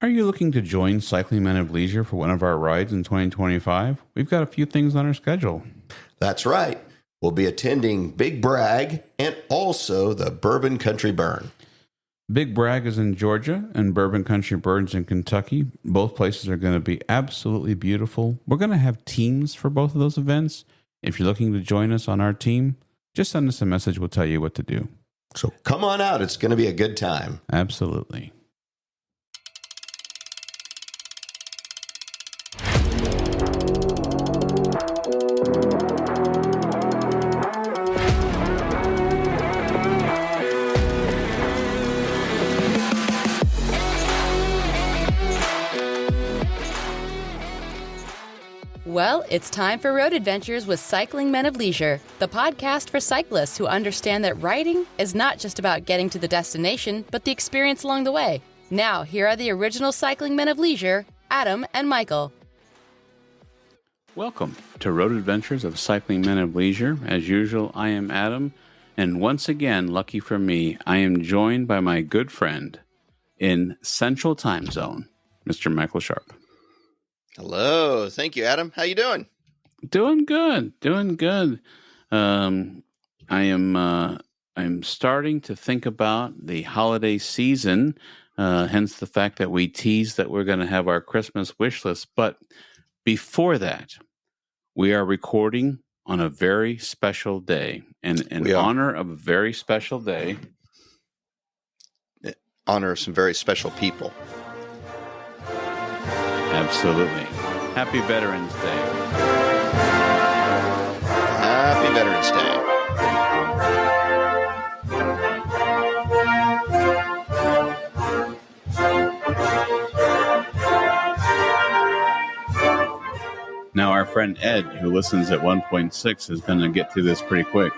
Are you looking to join Cycling Men of Leisure for one of our rides in 2025? We've got a few things on our schedule. That's right. We'll be attending Big Bragg and also the Bourbon Country Burn. Big Bragg is in Georgia and Bourbon Country Burn's in Kentucky. Both places are going to be absolutely beautiful. We're going to have teams for both of those events. If you're looking to join us on our team, just send us a message. We'll tell you what to do. So come on out. It's going to be a good time. Absolutely. Well, it's time for Road Adventures with Cycling Men of Leisure, the podcast for cyclists who understand that riding is not just about getting to the destination, but the experience along the way. Now, here are the original Cycling Men of Leisure, Adam and Michael. Welcome to Road Adventures of Cycling Men of Leisure. As usual, I am Adam, and once again, lucky for me, I am joined by my good friend in Central Time Zone, Mr. Michael Sharp. Hello. Thank you, Adam. How you doing? Doing good. I'm starting to think about the holiday season, hence the fact that we teased that we're going to have our Christmas wish list. But before that, we are recording on a very special day. And in honor of a very special day. Honor of some very special people. Absolutely. Happy Veterans Day. Happy Veterans Day. Now, our friend Ed, who listens at 1.6, is going to get through this pretty quick.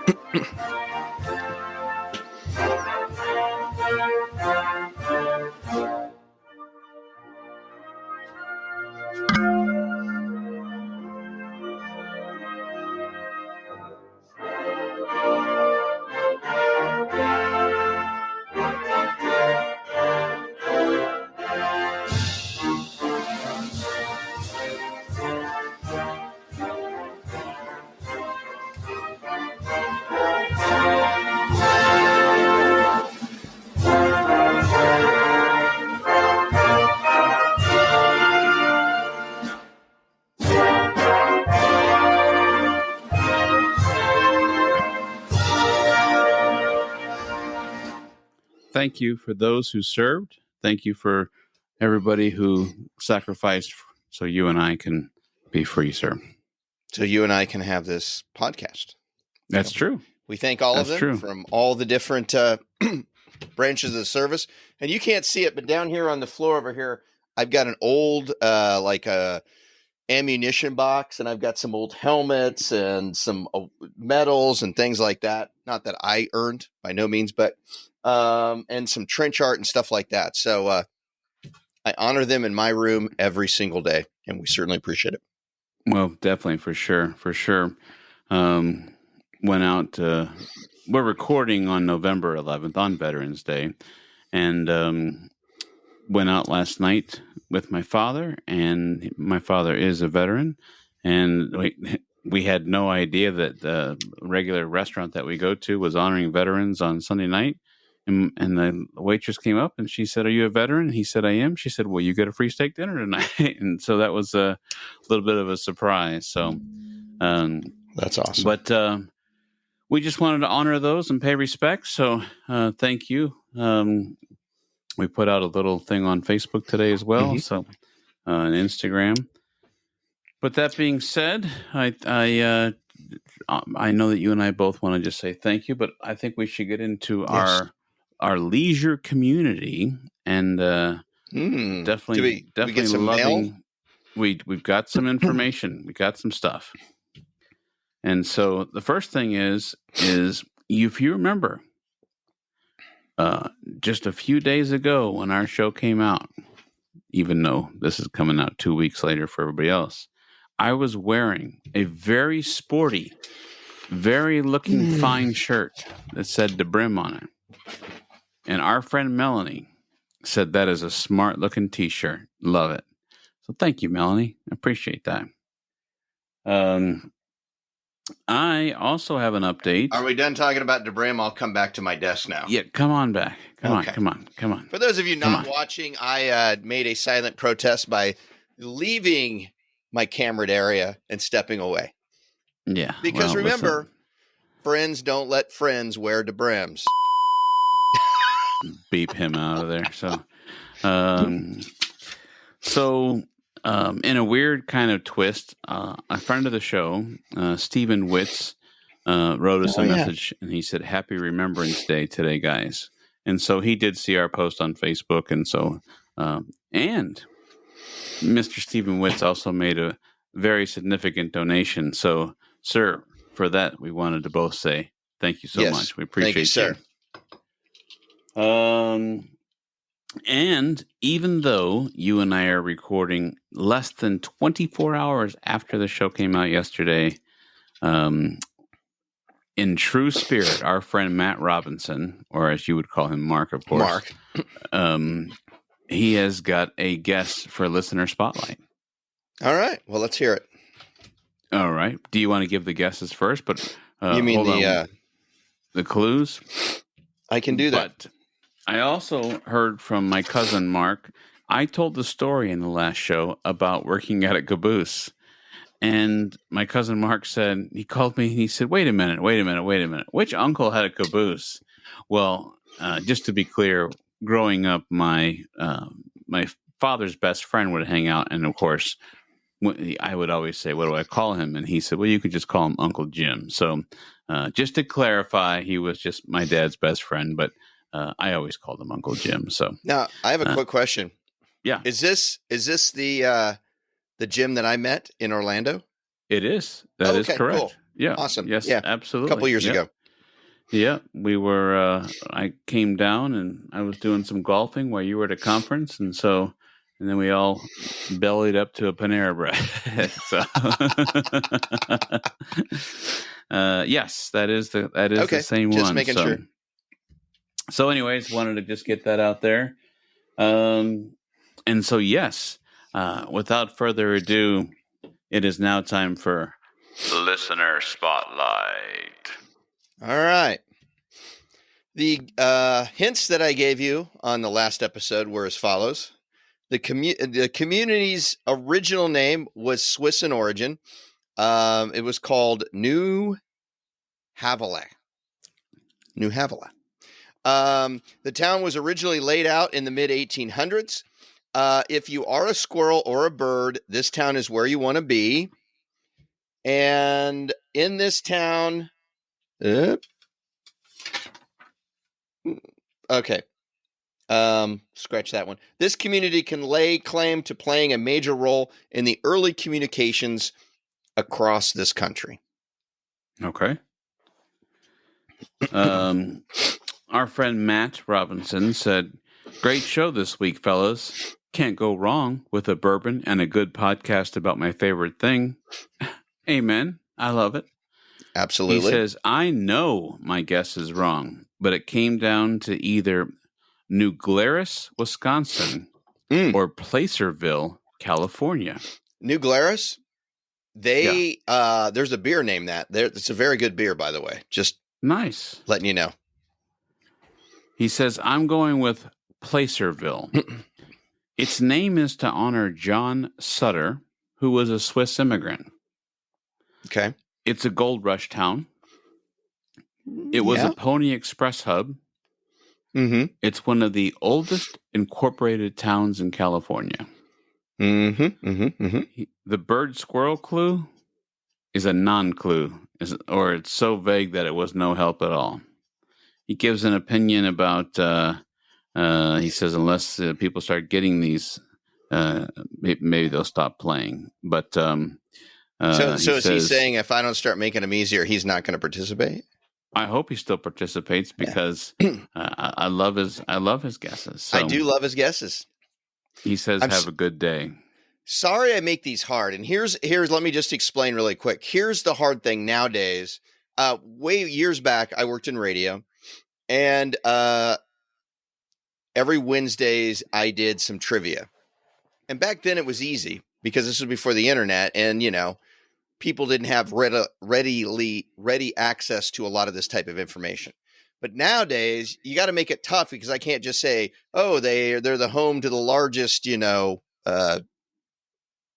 Thank you for those who served. Thank you for everybody who sacrificed so you and I can be free, sir. So you and I can have this podcast. That's true. We thank all of them from all the different branches of the service. And you can't see it, but down here on the floor over here, I've got an old ammunition box, and I've got some old helmets and some medals and things like that. Not that I earned by no means, but and some trench art and stuff like that. So I honor them in my room every single day, and we certainly appreciate it. Well, definitely, for sure. Went out. We're recording on November 11th on Veterans Day, and went out last night with my father, and my father is a veteran, and we had no idea that the regular restaurant that we go to was honoring veterans on Sunday night. And the waitress came up and she said, "Are you a veteran?" He said, "I am." She said, "Well, you get a free steak dinner tonight." And so that was a little bit of a surprise. So that's awesome. But we just wanted to honor those and pay respect. So thank you. We put out a little thing on Facebook today as well. Mm-hmm. So on Instagram. But that being said, I know that you and I both want to just say thank you, but I think we should get into our leisure community, and definitely get some loving. Mail? We've got some information. We got some stuff, and so the first thing is if you remember, just a few days ago when our show came out, even though this is coming out 2 weeks later for everybody else, I was wearing a very sporty, very looking fine shirt that said DeBrim on it. And our friend Melanie said that is a smart looking t-shirt. Love it. So thank you, Melanie. I appreciate that. I also have an update. Are we done talking about DeBrim? I'll come back to my desk now. Yeah, come on back. Come Okay. on. For those of you not watching, I made a silent protest by leaving my camera area and stepping away. Yeah. Because remember, friends don't let friends wear DeBrims. Beep him out of there. In a weird kind of twist, a friend of the show, Stephen Witts, wrote us a message, and he said, "Happy Remembrance Day today, guys." And so he did see our post on Facebook, and so and Mr. Stephen Witts also made a very significant donation. So, sir, for that, we wanted to both say thank you so much. We appreciate you, sir. And even though you and I are recording less than 24 hours after the show came out yesterday, in true spirit, our friend Matt Robinson, or as you would call him, Mark, of course, he has got a guest for Listener Spotlight. All right. Well, let's hear it. All right. Do you want to give the guesses first? But you mean the clues? I can do that. But I also heard from my cousin Mark. I told the story in the last show about working at a caboose. And my cousin Mark said, he called me and he said, wait a minute. Which uncle had a caboose? Well, just to be clear, growing up, my father's best friend would hang out. And of course, I would always say, what do I call him? And he said, well, you could just call him Uncle Jim. So just to clarify, he was just my dad's best friend, but I always called him Uncle Jim. So now I have a quick question. Yeah. Is this the Jim that I met in Orlando? It is. That is correct. Cool. Yeah. Awesome. Yes, yeah. absolutely. A couple years ago. Yeah. We were, I came down and I was doing some golfing while you were at a conference. And then we all bellied up to a Panera Bread. Yes, that is the same one. Just making sure. So anyways, wanted to just get that out there. And so, yes, without further ado, it is now time for Listener Spotlight. All right. The hints that I gave you on the last episode were as follows. The community's original name was Swiss in origin. It was called New Havelet. The town was originally laid out in the mid-1800s. If you are a squirrel or a bird, this town is where you want to be. And in this town, scratch that one. This community can lay claim to playing a major role in the early communications across this country. Okay. Our friend Matt Robinson said, "Great show this week, fellas. Can't go wrong with a bourbon and a good podcast about my favorite thing." Amen. I love it. Absolutely. He says, "I know my guess is wrong, but it came down to either New Glarus, Wisconsin, or Placerville, California." New Glarus? There's a beer named that. It's a very good beer, by the way. Just nice. Letting you know. He says, "I'm going with Placerville. Its name is to honor John Sutter, who was a Swiss immigrant. Okay. It's a gold rush town. It was a Pony Express hub. Mm-hmm. It's one of the oldest incorporated towns in California. Mm-hmm. Mm-hmm. Mm-hmm. The bird squirrel clue is a non-clue, or it's so vague that it was no help at all. He gives an opinion about, he says, unless people start getting these, maybe they'll stop playing. But so is he saying if I don't start making them easier, he's not going to participate? I hope he still participates because I love his guesses. So I do love his guesses. He says, "Have a good day." Sorry, I make these hard. And here's let me just explain really quick. Here's the hard thing nowadays. Way years back, I worked in radio, and every Wednesdays I did some trivia. And back then it was easy because this was before the internet, and people didn't have ready access to a lot of this type of information. But nowadays you got to make it tough, because I can't just say, oh, they're the home to the largest,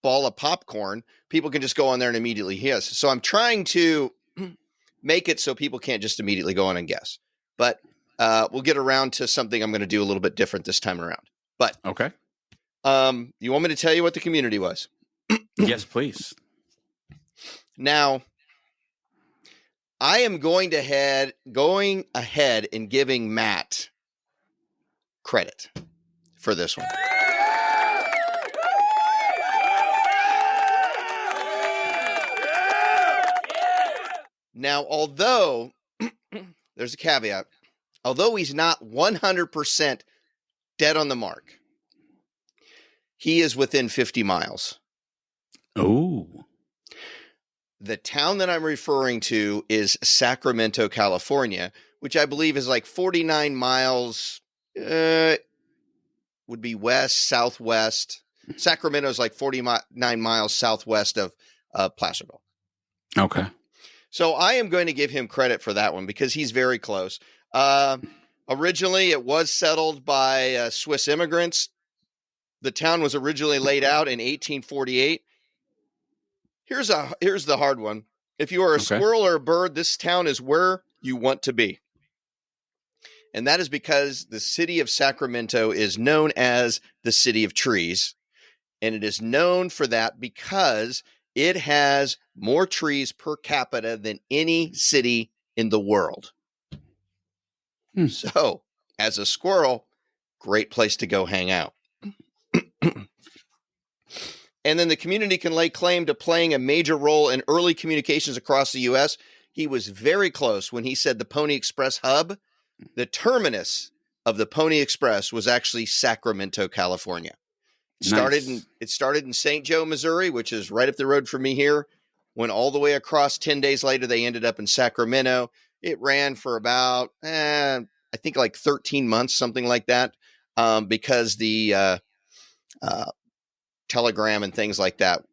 ball of popcorn. People can just go on there and immediately guess. So I'm trying to make it so people can't just immediately go on and guess. But we'll get around to something I'm going to do a little bit different this time around. But okay. You want me to tell you what the community was? Yes, please. Now, I am going ahead and giving Matt credit for this one. Now, although there's a caveat, although he's not 100% dead on the mark, he is within 50 miles. Oh. The town that I'm referring to is Sacramento, California, which I believe is like 49 miles, would be southwest. Sacramento is like 49 miles southwest of Placerville. Okay. So I am going to give him credit for that one because he's very close. Originally, it was settled by Swiss immigrants. The town was originally laid out in 1848. Here's the hard one. If you are a squirrel or a bird, this town is where you want to be. And that is because the city of Sacramento is known as the City of Trees. And it is known for that because it has more trees per capita than any city in the world. So, as a squirrel, great place to go hang out. And then the community can lay claim to playing a major role in early communications across the U.S. He was very close when he said the Pony Express hub. The terminus of the Pony Express was actually Sacramento, California. It started in St. Joe, Missouri, which is right up the road from me here. Went all the way across. 10 days later, they ended up in Sacramento. It ran for about, I think like 13 months, something like that, because the Telegram and things like that,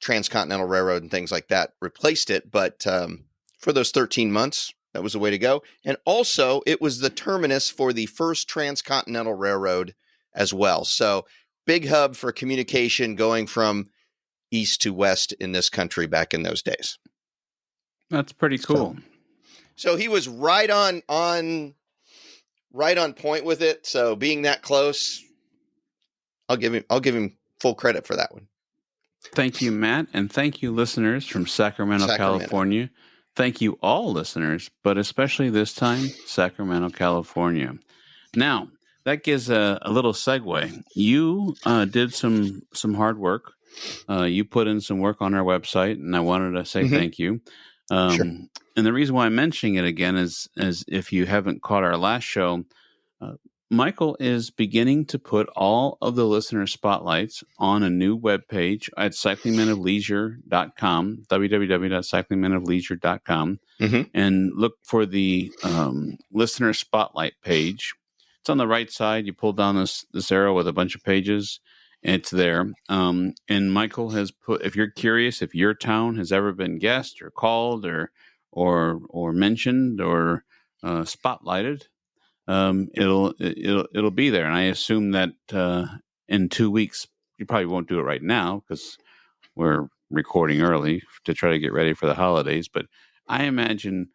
Transcontinental Railroad and things like that replaced it. But for those 13 months, that was the way to go. And also, it was the terminus for the first Transcontinental Railroad as well. So big hub for communication going from east to west in this country back in those days. That's pretty cool. So he was right on point with it. So being that close, I'll give him full credit for that one. Thank you, Matt, and thank you, listeners from Sacramento, California. Thank you all listeners, but especially this time, Sacramento, California. Now, that gives a little segue. You did some hard work. You put in some work on our website, and I wanted to say thank you. Sure. And the reason why I'm mentioning it again is if you haven't caught our last show, Michael is beginning to put all of the listener spotlights on a new webpage at cyclingmenofleisure.com, www.cyclingmenofleisure.com, and look for the listener spotlight page. It's on the right side. You pull down this arrow with a bunch of pages, and it's there. And Michael has put, if you're curious if your town has ever been guessed or called or mentioned or spotlighted, it'll be there. And I assume that in 2 weeks, you probably won't do it right now because we're recording early to try to get ready for the holidays. But I imagine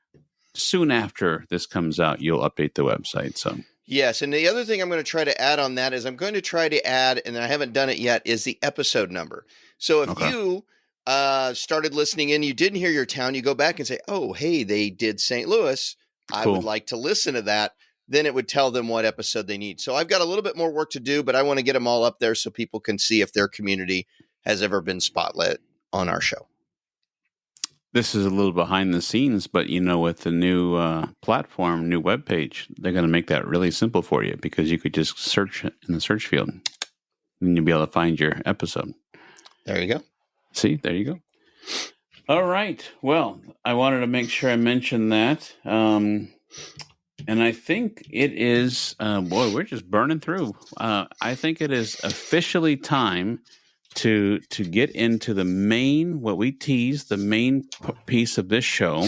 soon after this comes out, you'll update the website. So yes. And the other thing I'm going to try to add on that is I'm going to try to add, and I haven't done it yet, is the episode number. So if you started listening in, you didn't hear your town, you go back and say, oh, hey, they did St. Louis. I would like to listen to that. Then it would tell them what episode they need. So I've got a little bit more work to do, but I want to get them all up there so people can see if their community has ever been spotlit on our show. This is a little behind the scenes, but with the new platform, new webpage, they're going to make that really simple for you because you could just search in the search field and you'll be able to find your episode. There you go. See, there you go. All right. Well, I wanted to make sure I mentioned that. And I think it is, boy, we're just burning through. I think it is officially time to get into the main, what we tease, the main piece of this show.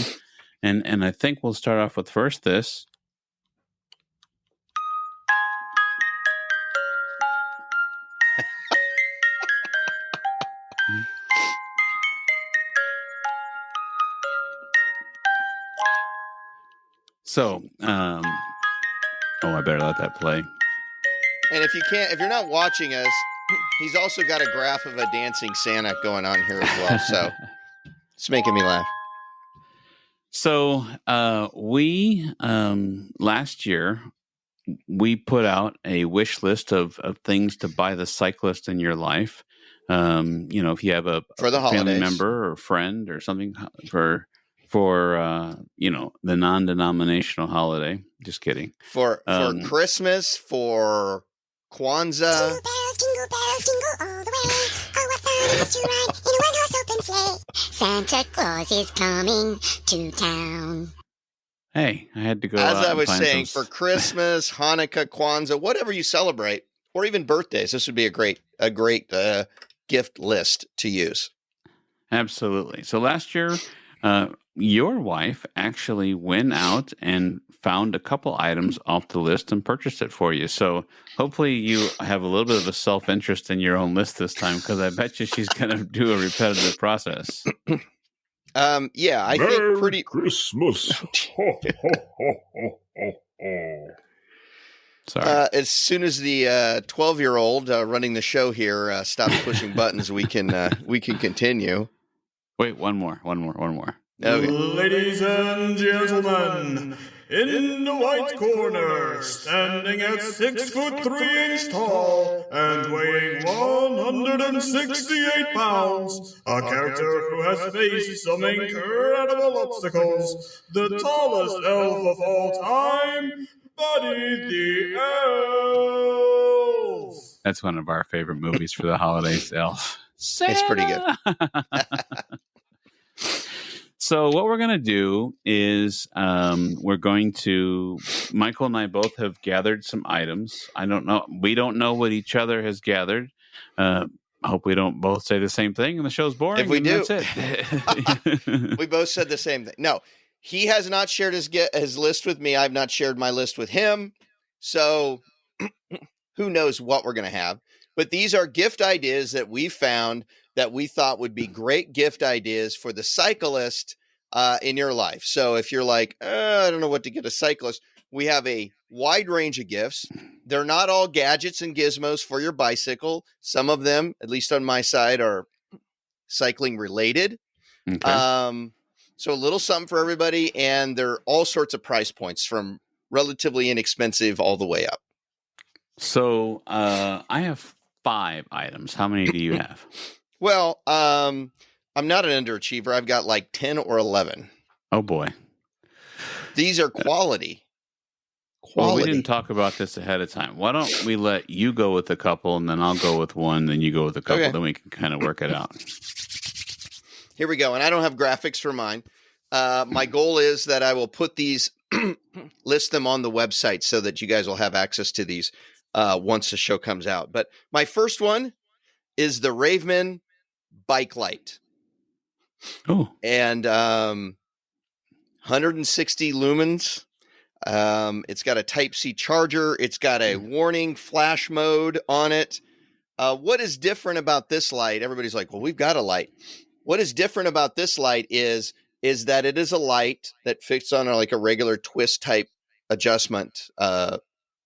And I think we'll start off with first this. So, I better let that play. And if you're not watching us, he's also got a graph of a dancing Santa going on here as well. So it's making me laugh. So we last year we put out a wish list of things to buy the cyclist in your life. If you have a For the family holidays. member or friend or something for the non-denominational holiday. Just kidding. For Christmas, for Kwanzaa. Jingle bells, jingle all the way. Oh, what fun it is to ride in a one-horse open sleigh. Santa Claus is coming to town. Hey, I had to go. As out I was and find saying, some... for Christmas, Hanukkah, Kwanzaa, whatever you celebrate, or even birthdays, this would be a great gift list to use. Absolutely. So last year, your wife actually went out and found a couple items off the list and purchased it for you. So hopefully you have a little bit of a self-interest in your own list this time, because I bet you she's going to do a repetitive process. Yeah, I think pretty Christmas. Ho, ho, ho, ho, ho, ho. Sorry. As soon as the 12-year-old running the show here stops pushing buttons, we can continue. Wait, one more. Okay. Ladies and gentlemen, in the white corner, standing at 6'3" tall and weighing 168 pounds, a character who has faced some incredible obstacles, the tallest elf of all time, Buddy the Elf. That's one of our favorite movies for the holidays, Elf. It's pretty good. So what we're going to do is Michael and I both have gathered some items. We don't know what each other has gathered. I hope we don't both say the same thing and the show's boring. If we do, that's it. We both said the same thing. No, he has not shared his list with me. I've not shared my list with him. So who knows what we're going to have. But these are gift ideas that we found that we thought would be great gift ideas for the cyclist in your life. So if you're like, I don't know what to get a cyclist, we have a wide range of gifts. They're not all gadgets and gizmos for your bicycle. Some of them, at least on my side, are cycling related. Okay. So a little something for everybody. And they're all sorts of price points, from relatively inexpensive all the way up. So I have 5 items. How many do you have? Well, I'm not an underachiever. I've got like 10 or 11. Oh, boy. These are quality. Well, we didn't talk about this ahead of time. Why don't we let you go with a couple, and then I'll go with one, then you go with a couple, then we can kind of work it out. Here we go. And I don't have graphics for mine. My goal is that I will put these, list them on the website so that you guys will have access to these once the show comes out. But my first one is the Raveman bike light. Oh. And 160 lumens. It's got a Type-C charger. It's got a warning flash mode on it. What is different about this light? Everybody's like, well, we've got a light. What is different about this light is that it is a light that fits on like a regular twist type adjustment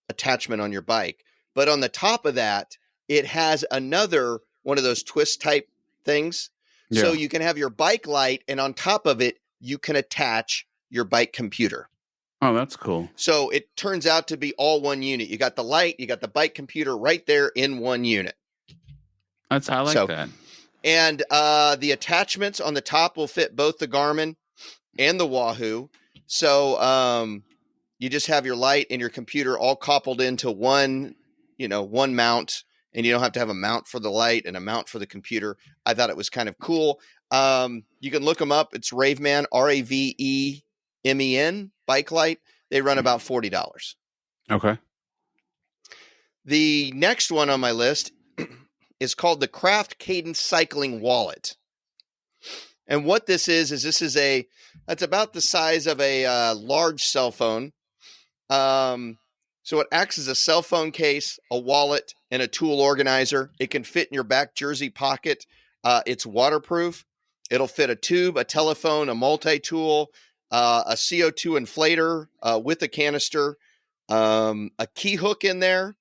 attachment on your bike. But on the top of that, it has another one of those twist type things. Yeah. So you can have your bike light, and on top of it, you can attach your bike computer. Oh, that's cool. So it turns out to be all one unit. You got the light, you got the bike computer right there in one unit. I like that. And the attachments on the top will fit both the Garmin and the Wahoo. So you just have your light and your computer all coupled into one mount, and you don't have to have a mount for the light and a mount for the computer. I thought it was kind of cool. You can look them up. It's Raveman, Ravemen, bike light. They run about $40. Okay. The next one on my list is called the Craft Cadence Cycling Wallet. And what this is that's about the size of a large cell phone. So it acts as a cell phone case, a wallet, and a tool organizer. It can fit in your back jersey pocket. It's waterproof. It'll fit a tube, a telephone, a multi-tool, a CO2 inflator with a canister, a key hook in there,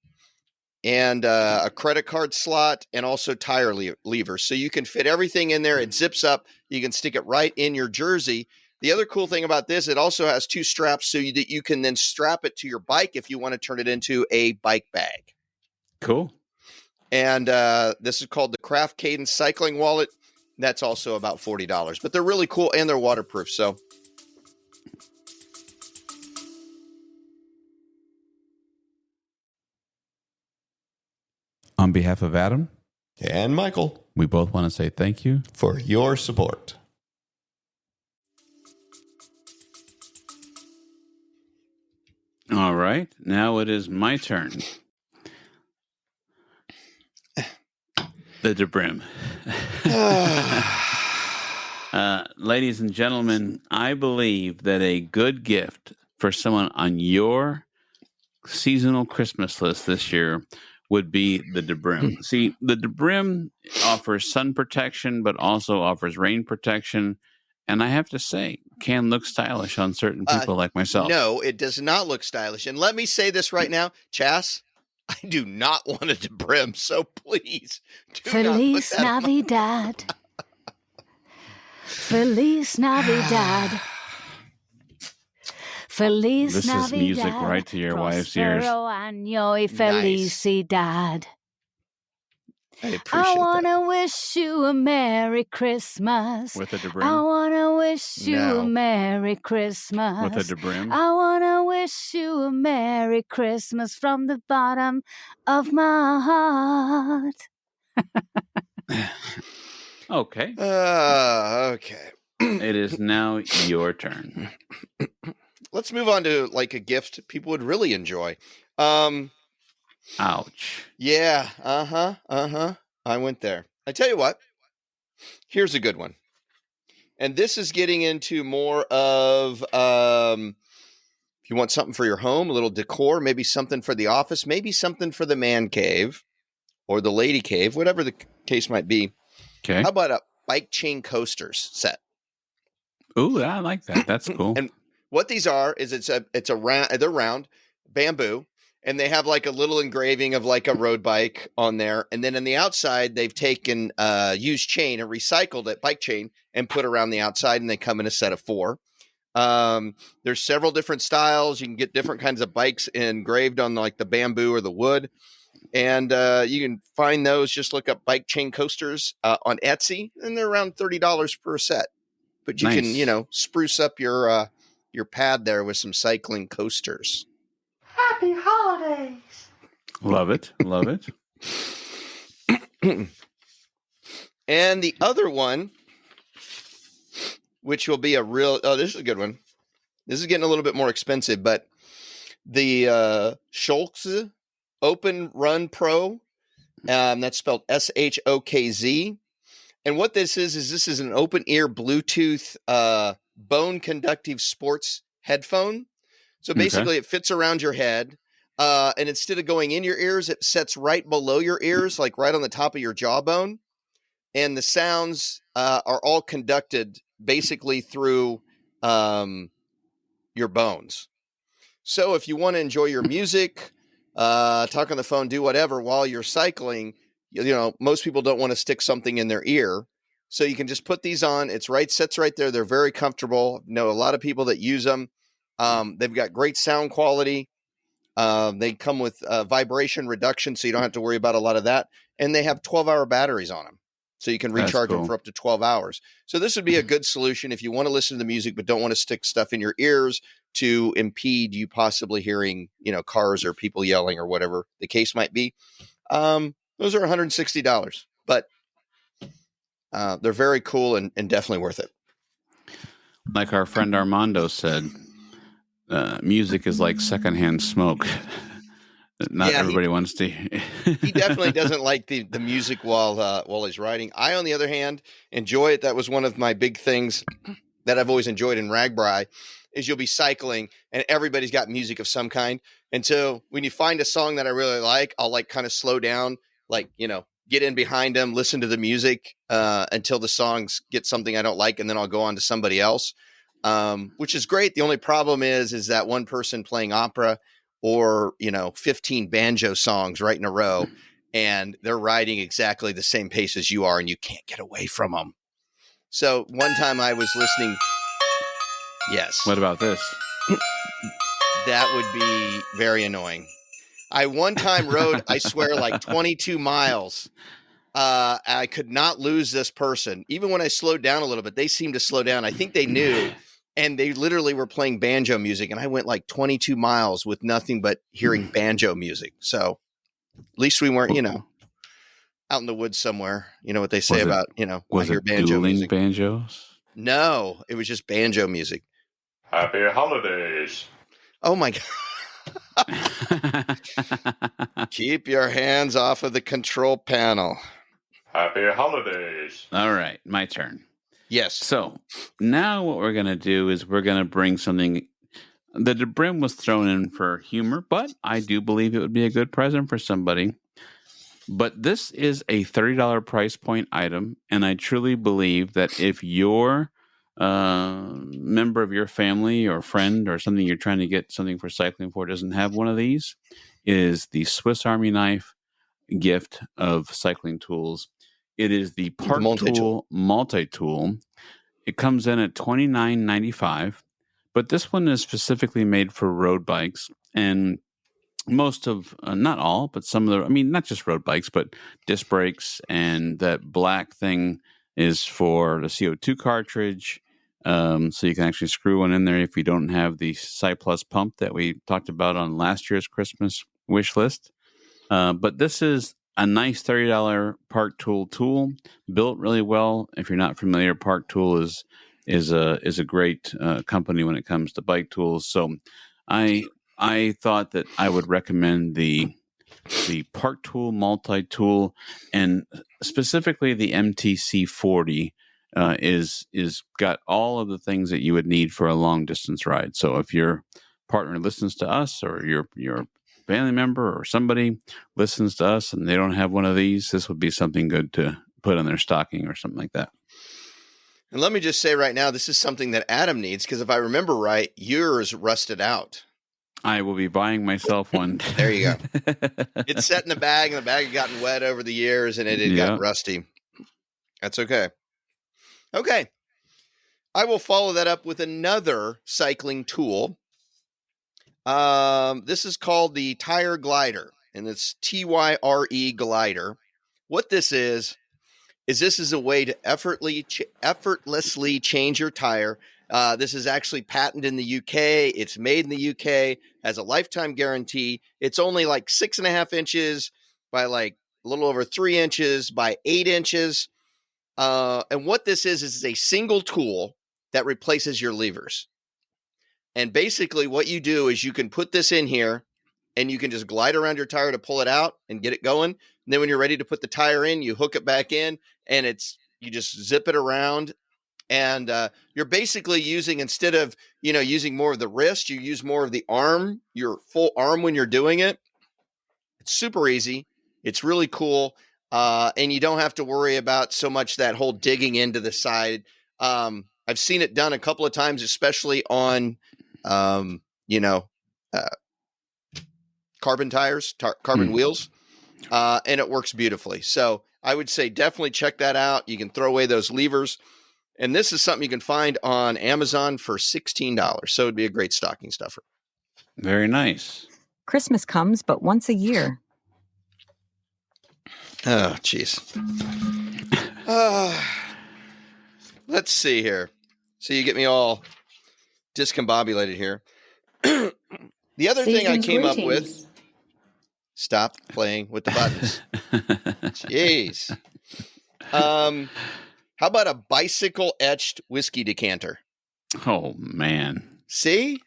and a credit card slot, and also tire levers. So you can fit everything in there. It zips up. You can stick it right in your jersey. The other cool thing about this, it also has 2 straps so that you can then strap it to your bike if you want to turn it into a bike bag. Cool. And this is called the Craft Cadence Cycling Wallet. That's also about $40. But they're really cool, and they're waterproof. So On behalf of Adam And Michael, we both want to say thank you. for your support. All right. Now it is my turn. The DeBrim. Ladies and gentlemen, I believe that a good gift for someone on your seasonal Christmas list this year would be the DeBrim. See, the DeBrim offers sun protection, but also offers rain protection. And I have to say, can look stylish on certain people like myself. no, it does not look stylish. And let me say this right now, Chas, I do not want a DeBrim, so please do Feliz not put that on. Navidad. Feliz Navidad. Feliz This is Navidad. music right to your wife's ears. Prospero año y felicidad. I I appreciate want that. to wish you a Merry Christmas. With a I DeBrim? want to wish you No. a Merry Christmas. With a DeBrim? I want to wish you a Merry Christmas from the bottom of my heart. Okay. Okay. It is now your turn. Let's move on to like a gift people would really enjoy. Ouch. Yeah. I went there. I tell you what, here's a good one. And this is getting into more of, if you want something for your home, a little decor, maybe something for the office, maybe something for the man cave or the lady cave, whatever the case might be. Okay. How about a bike chain coasters set? Ooh, I like that. That's cool. And what these are is it's a round, they're round bamboo, and they have like a little engraving of like a road bike on there. And then on the outside, they've taken used chain and recycled it, bike chain, and put around the outside, and they come in a set of 4. There's several different styles. You can get different kinds of bikes engraved on like the bamboo or the wood. And you can find those. Just look up bike chain coasters on Etsy, and they're around $30 per set. But you Nice. can, spruce up your pad there with some cycling coasters. Happy holidays. Love it. Love it. And the other one, which will be this is a good one. This is getting a little bit more expensive, but the Schultz Open Run Pro, that's spelled SHOKZ. And what this is an open ear Bluetooth bone conductive sports headphone. So basically it fits around your head. And instead of going in your ears, it sets right below your ears, like right on the top of your jawbone. And the sounds are all conducted basically through your bones. So if you want to enjoy your music, talk on the phone, do whatever while you're cycling, most people don't want to stick something in their ear. So you can just put these on. Sets right there. They're very comfortable. Know a lot of people that use them. They've got great sound quality. They come with vibration reduction, so you don't have to worry about a lot of that. And they have 12-hour batteries on them, so you can recharge them for up to 12 hours. So this would be a good solution if you want to listen to the music but don't want to stick stuff in your ears to impede you possibly hearing, cars or people yelling or whatever the case might be. Those are $160, but they're very cool and definitely worth it. Like our friend Armando said, music is like secondhand smoke. Not Yeah, everybody wants to. He definitely doesn't like the music while he's writing. I, on the other hand, enjoy it. That was one of my big things that I've always enjoyed in Ragbri, is you'll be cycling and everybody's got music of some kind. And so when you find a song that I really like, I'll like kind of slow down, like, get in behind them, listen to the music until the songs get something I don't like, and then I'll go on to somebody else, which is great. The only problem is that one person playing opera or 15 banjo songs right in a row, and they're riding exactly the same pace as you are, and you can't get away from them. So one time I was listening. Yes. What about this? That would be very annoying. I one time rode, I swear, like 22 miles. I could not lose this person. Even when I slowed down a little bit, they seemed to slow down. I think they knew. And they literally were playing banjo music. And I went like 22 miles with nothing but hearing banjo music. So at least we weren't, out in the woods somewhere. You know what they say about, was I hear it banjo dueling music. banjos? No, it was just banjo music. Happy holidays. Oh my God. Keep your hands off of the control panel. Happy holidays. All right, my turn. Yes. So now what we're going to do is we're going to bring something. The DeBrim was thrown in for humor, but I do believe it would be a good present for somebody. But this is a $30 price point item, and I truly believe that if your member of your family or friend or something you're trying to get something for cycling for doesn't have one of these, is the Swiss Army knife gift of cycling tools. It is the Park Tool multi-tool. It comes in at $29.95, but this one is specifically made for road bikes, and most of, not all, but some of the, not just road bikes, but disc brakes, and that black thing is for the CO2 cartridge. So you can actually screw one in there if you don't have the Cyplus pump that we talked about on last year's Christmas wish list. But this is a nice $30 Park tool, built really well. If you're not familiar, Park Tool is a great company when it comes to bike tools. So I thought that I would recommend the Park Tool multi-tool, and specifically the MTC 40 is got all of the things that you would need for a long distance ride. So if your partner listens to us, or your family member or somebody listens to us and they don't have one of these, this would be something good to put on their stocking or something like that. And let me just say right now, this is something that Adam needs, because if I remember right, yours rusted out. I will be buying myself one. There you go. It's set in the bag, and the bag had gotten wet over the years, and it had gotten rusty. That's okay. Okay. I will follow that up with another cycling tool. This is called the Tire Glider, and it's TYRE Glider. What this is this is a way to effortlessly change your tire. This is actually patented in the UK. It's made in the UK, has a lifetime guarantee. It's only like 6.5 inches by like a little over 3 inches by 8 inches. And what this is a single tool that replaces your levers. And basically what you do is you can put this in here and you can just glide around your tire to pull it out and get it going. And then when you're ready to put the tire in, you hook it back in, and you just zip it around. And you're basically using, instead of, using more of the wrist, you use more of the arm, your full arm when you're doing it. It's super easy. It's really cool. And you don't have to worry about so much that whole digging into the side. I've seen it done a couple of times, especially on, carbon tires, carbon wheels. And it works beautifully. So I would say definitely check that out. You can throw away those levers. And this is something you can find on Amazon for $16. So it'd be a great stocking stuffer. Very nice. Christmas comes but once a year. Oh, jeez. Let's see here. So you get me all discombobulated here. The other thing I came up with. Stop playing with the buttons. Jeez. How about a bicycle-etched whiskey decanter? Oh, man. See?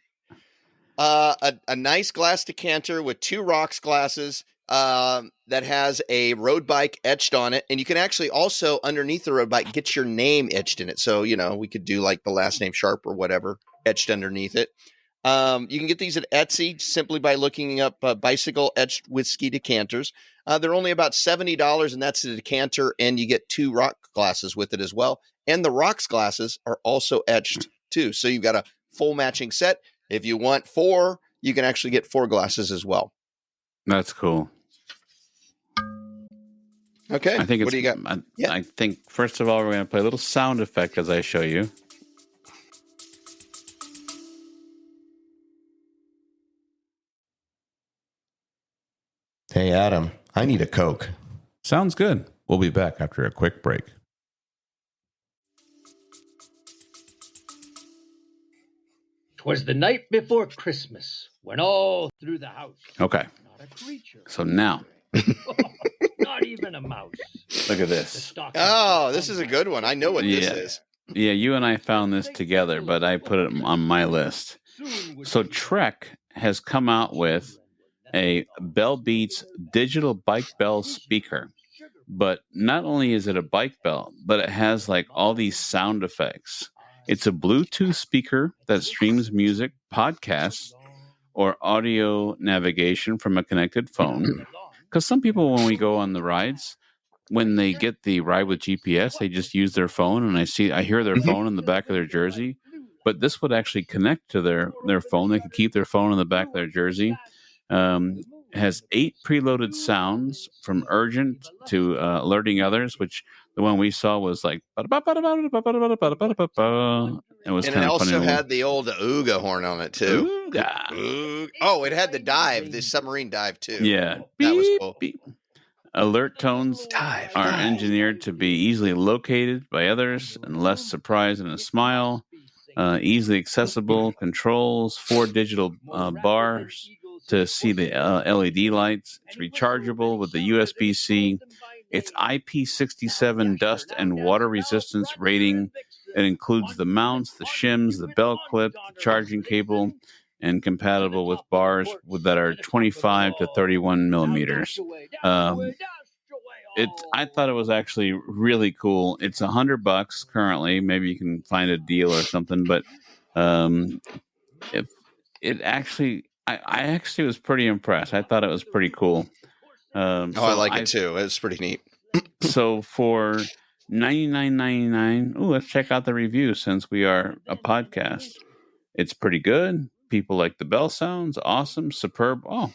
A nice glass decanter with 2 rocks glasses that has a road bike etched on it. And you can actually also, underneath the road bike, get your name etched in it. So, we could do like the last name Sharp or whatever etched underneath it. You can get these at Etsy simply by looking up bicycle-etched whiskey decanters. They're only about $70, and that's the decanter, and you get 2 rock glasses with it as well. And the rocks glasses are also etched too. So you've got a full matching set. If you want 4, you can actually get 4 glasses as well. That's cool. Okay. I think what do you got? I think, first of all, we're going to play a little sound effect as I show you. Hey, Adam, I need a Coke. Sounds good. We'll be back after a quick break. "'Twas the night before Christmas, when all through the house Okay. not a creature, So now, not even a mouse. look at The this. stocking Oh, this is a good one. I know what this is. Yeah, you and I found this together, but I put it on my list. So Trek has come out with a Bell Beats digital bike bell speaker. But not only is it a bike bell, but it has like all these sound effects. It's a Bluetooth speaker that streams music, podcasts, or audio navigation from a connected phone. Because some people, when we go on the rides, when they get the ride with GPS, they just use their phone, and I hear their phone in the back of their jersey. But this would actually connect to their phone. They could keep their phone in the back of their jersey. It has 8 preloaded sounds from urgent to alerting others, which the one we saw was like it was And it kind of also funny. had the old Ooga horn on it too. Ooga. Oog. Oh, it had the dive, the submarine dive too. Yeah, That was Beep, cool. beep. Alert tones are engineered to be easily located by others and less surprise and a smile. Easily accessible controls, 4 digital bars to see the LED lights. It's rechargeable with the USB-C. It's IP67 dust and water resistance rating. It includes the mounts, the shims, the belt clip, the charging cable, and compatible with bars that are 25 to 31 millimeters. I thought it was actually really cool. It's $100 currently. Maybe you can find a deal or something, but if it actually, I actually was pretty impressed. I thought it was pretty cool. I like it too. It's pretty neat. So for $99.99, let's check out the review since we are a podcast. It's pretty good. People like the bell sounds. Awesome. Superb. Oh,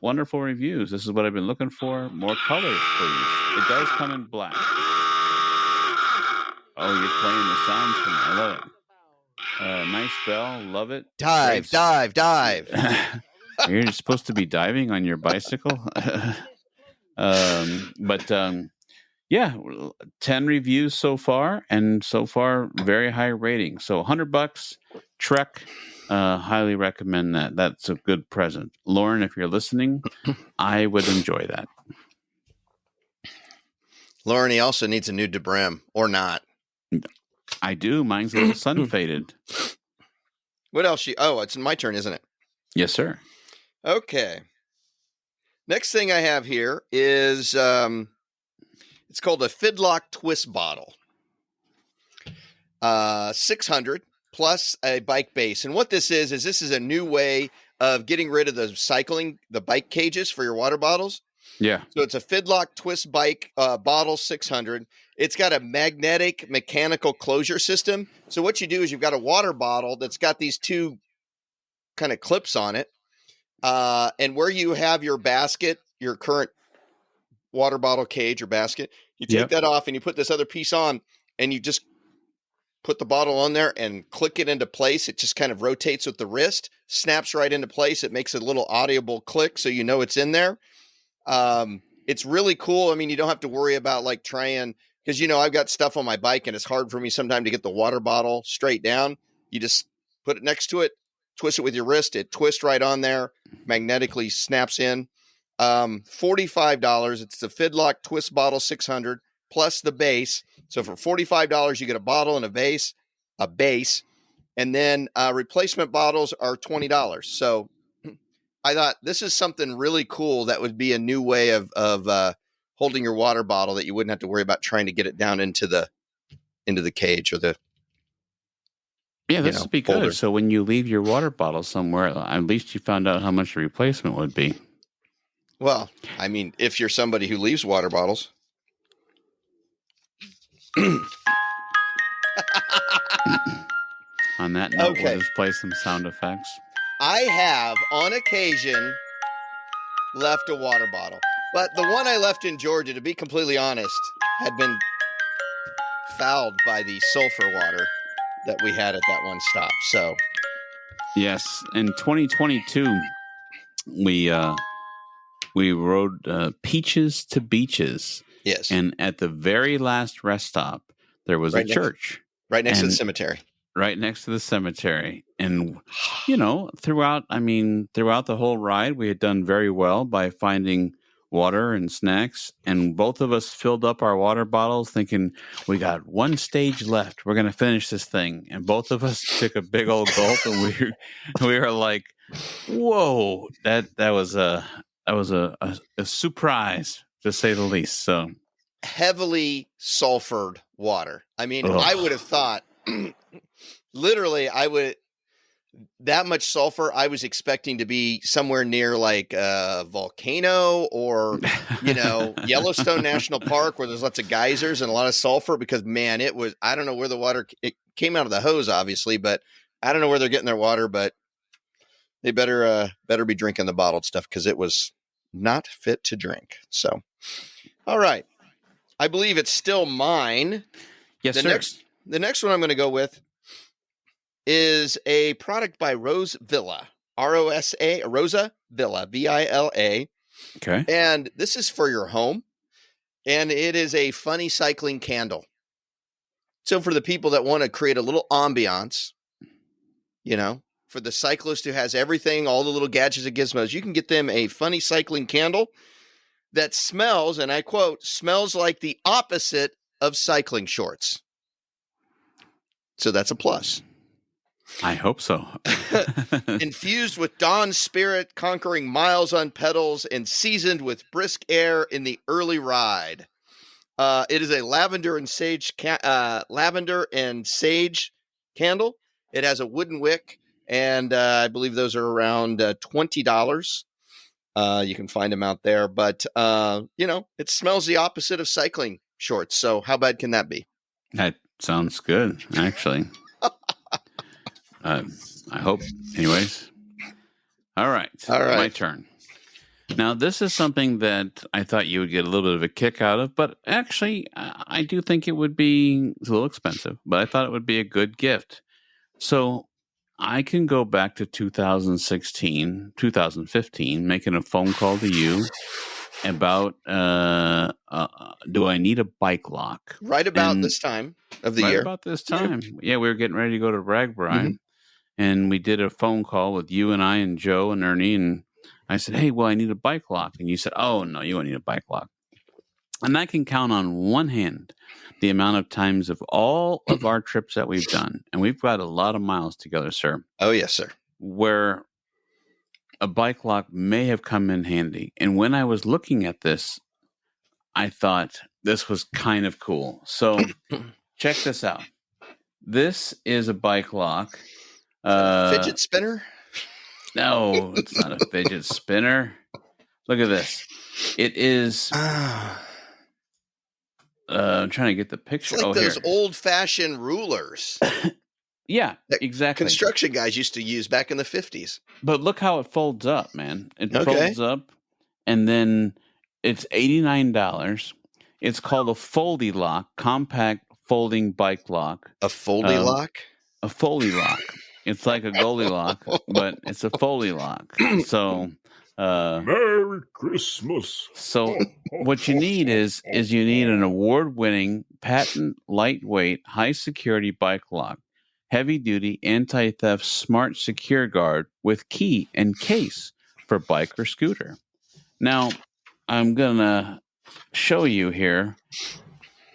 wonderful reviews. This is what I've been looking for. More colors, please. It does come in black. Oh, you're playing the sounds from it. I love it. Nice bell. Love it. Dive. You're supposed to be diving on your bicycle. Yeah, 10 reviews so far, and so far very high rating. So $100, Trek. Highly recommend that. That's a good present. Lauren, if you're listening, I would enjoy that. Lauren, he also needs a new DeBrim, or not. I do. Mine's a little sun faded. What else? It's my turn, isn't it? Yes, sir. Okay. Next thing I have here is it's called a Fidlock Twist Bottle. 600 plus a bike base. And what this is a new way of getting rid of the bike cages for your water bottles. Yeah. So it's a Fidlock Twist bike bottle 600. It's got a magnetic mechanical closure system. So what you do is you've got a water bottle that's got these 2 kind of clips on it. And where you have your basket, your current water bottle cage or basket, you take that off and you put this other piece on, and you just put the bottle on there and click it into place. It just kind of rotates with the wrist, snaps right into place. It makes a little audible click so you know it's in there. It's really cool. I mean, you don't have to worry about like trying, because I've got stuff on my bike and it's hard for me sometimes to get the water bottle straight down. You just put it next to it, twist it with your wrist. It twists right on there, magnetically snaps in. $45. It's the Fidlock Twist Bottle 600 plus the base. So for $45, you get a bottle and a base. And then replacement bottles are $20. So I thought this is something really cool that would be a new way of holding your water bottle that you wouldn't have to worry about trying to get it down into the cage or the this would be holder. good. So when you leave your water bottle somewhere, at least you found out how much the replacement would be. Well, I mean, if you're somebody who leaves water bottles. On that note, we'll just play some sound effects. I have, on occasion, left a water bottle. But the one I left in Georgia, to be completely honest, had been fouled by the sulfur water that we had at that one stop. So, yes, in 2022, we rode Peaches to Beaches. Yes. And at the very last rest stop, there was a church. Right next to the cemetery. Right next to the cemetery. And, throughout the whole ride, we had done very well by finding water and snacks. And both of us filled up our water bottles thinking, we got one stage left. We're going to finish this thing. And both of us took a big old gulp and we were like, whoa, that was a surprise, to say the least. So heavily sulfured water. I mean, I would have thought, literally, that much sulfur, I was expecting to be somewhere near like a volcano or, Yellowstone National Park where there's lots of geysers and a lot of sulfur because, man, I don't know where the water, it came out of the hose, obviously, but I don't know where they're getting their water, but they better be drinking the bottled stuff because it was not fit to drink. So, all right. I believe it's still mine. Yes, sir. The next one I'm going to go with is a product by Rose Villa, Rosa Villa, Villa. Okay. And this is for your home. And it is a funny cycling candle. So for the people that want to create a little ambiance, for the cyclist who has everything, all the little gadgets and gizmos, you can get them a funny cycling candle that smells, and I quote, smells like the opposite of cycling shorts. So that's a plus. I hope so. Infused with dawn spirit, conquering miles on pedals, and seasoned with brisk air in the early ride. It is a lavender and sage candle. It has a wooden wick, and I believe those are around $20. You can find them out there, but it smells the opposite of cycling shorts. So how bad can that be? That sounds good, actually. I hope. Anyways. All right. My turn. Now, this is something that I thought you would get a little bit of a kick out of, but actually, I do think it would be a little expensive, but I thought it would be a good gift. So I can go back to 2015, making a phone call to you about, do I need a bike lock? Right about this time of the year. Right about this time. Yeah, we were getting ready to go to Raveman, and we did a phone call with you and I and Joe and Ernie, and I said, hey, well, I need a bike lock. And you said, oh, no, you don't need a bike lock. And I can count on one hand the amount of times of all of our trips that we've done, and we've got a lot of miles together, sir. Oh, yes, sir. Where a bike lock may have come in handy. And when I was looking at this, I thought this was kind of cool. So check this out. This is a bike lock. Fidget spinner? No, it's not a fidget spinner. Look at this. It is... I'm trying to get the picture. It's like those old-fashioned rulers. Yeah, exactly. Construction guys used to use back in the 50s. But look how it folds up, man. It folds up, and then it's $89. It's called a Foldy Lock, compact folding bike lock. A Foldy lock? A Foley lock. It's like a goalie lock, but it's a Foley lock. So... Merry Christmas. So what you need is you need an award-winning, patent, lightweight, high-security bike lock, heavy-duty, anti-theft, smart secure guard with key and case for bike or scooter. Now, I'm going to show you here.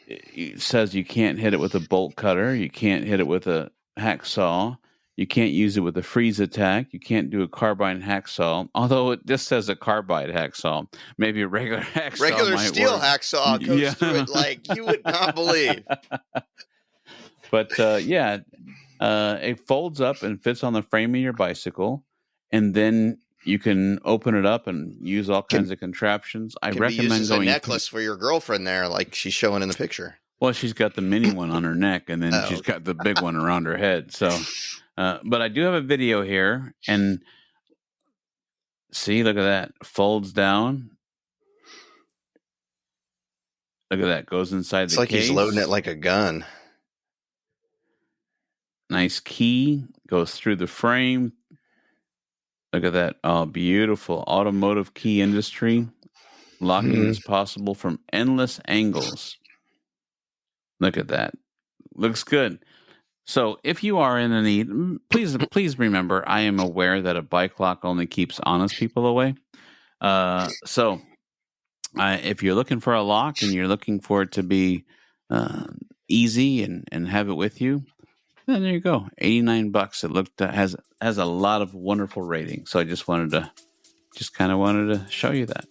It says you can't hit it with a bolt cutter. You can't hit it with a hacksaw. You can't use it with a freeze attack. You can't do a carbide hacksaw, although it just says a carbide hacksaw. Maybe a regular hacksaw Regular might steel work. hacksaw goes through it like you would not believe. But it folds up and fits on the frame of your bicycle, and then you can open it up and use all kinds of contraptions. I Can recommend be used as going a necklace for your girlfriend there, like she's showing in the picture. Well, she's got the mini one on her neck, and then she's got the big one around her head. So, but I do have a video here, and see, look at that, folds down. Look at that, goes inside It's the like case. he's loading it like a gun. Nice key, goes through the frame. Look at that. Oh, beautiful. Automotive key industry. Locking is possible from endless angles. Look at that. Looks good. So if you are in a need, please remember, I am aware that a bike lock only keeps honest people away. So if you're looking for a lock and you're looking for it to be easy and have it with you, then there you go. $89. It has a lot of wonderful ratings. So I just wanted to show you that.